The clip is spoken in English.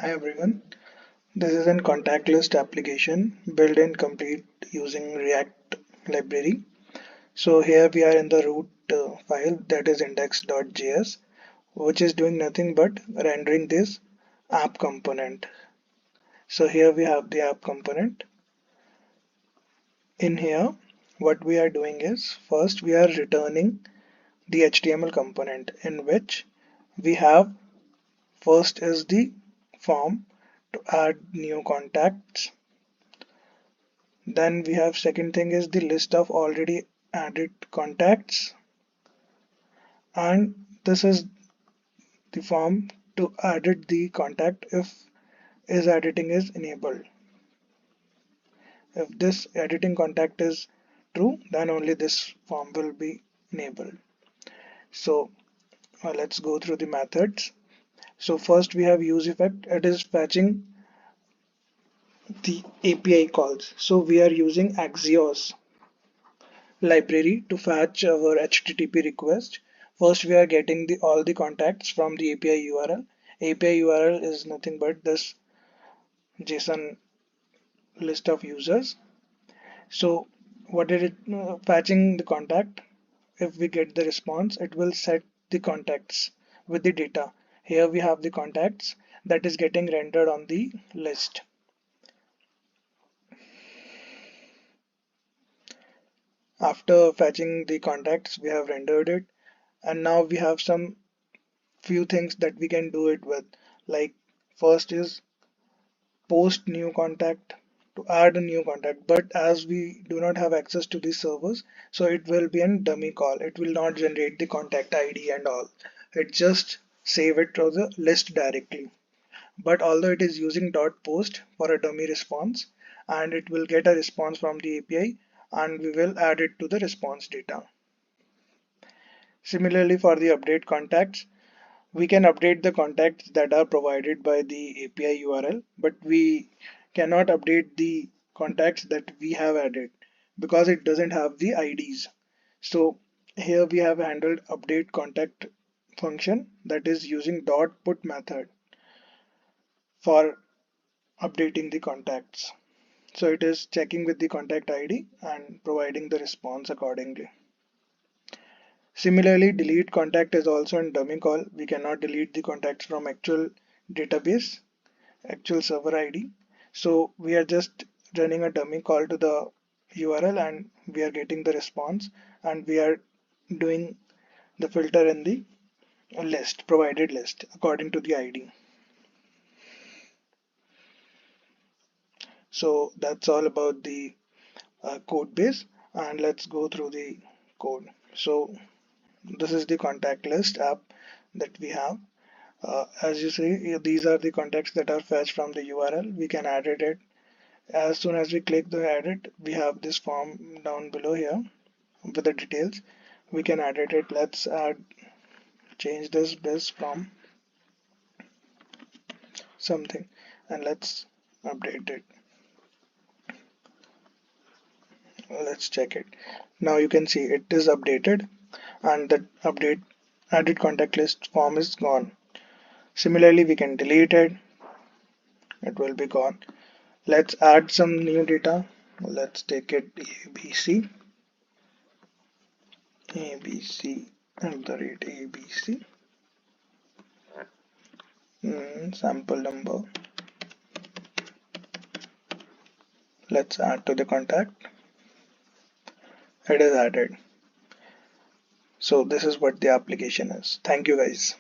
Hi everyone, this is a contact list application built and complete using React library. So here we are in the root file, that is index.js, which is doing nothing but rendering this app component. So here we have the app component. In here, what we are doing is first we are returning the HTML component, in which we have first is the form to add new contacts. Then we have second thing is the list of already added contacts, and this is the form to edit the contact if is editing is enabled. If this editing contact is true, then only this form will be enabled. So let's go through the methods. So first we have use effect. It is fetching the API calls. So we are using Axios library to fetch our HTTP request. First, we are getting all the contacts from the API URL. API URL is nothing but this JSON list of users. So, what did it fetching the contact? If we get the response, it will set the contacts with the data. Here we have the contacts that is getting rendered on the list. After fetching the contacts, we have rendered it, and now we have some few things that we can do it with. Like first is post new contact, to add a new contact, but as we do not have access to these servers, so it will be a dummy call. It will not generate the contact ID and all. It just save it to the list directly. But although it is using .post for a dummy response, and it will get a response from the API, and we will add it to the response data. Similarly, for the update contacts, we can update the contacts that are provided by the API URL, but we cannot update the contacts that we have added because it doesn't have the IDs. So here we have handled update contact function, that is using .put method for updating the contacts. So it is checking with the contact ID and providing the response accordingly. Similarly, delete contact is also a dummy call. We cannot delete the contacts from actual database, actual server ID. So we are just running a dummy call to the URL, and we are getting the response, and we are doing the filter in the list, provided list, according to the ID. So that's all about the code base, and let's go through the code. So this is the contact list app that we have. As you see, these are the contacts that are fetched from the URL. We can edit it. As soon as we click the edit, we have this form down below here with the details. We can edit it. Let's change this from something, and let's update it. Let's check it. Now you can see it is updated, and the added contact list form is gone. Similarly, we can delete it. It will be gone. Let's add some new data. Let's take it ABC, ABC at the rate ABC, sample number. Let's add to the contact. It is added. So this is what the application is. Thank you guys.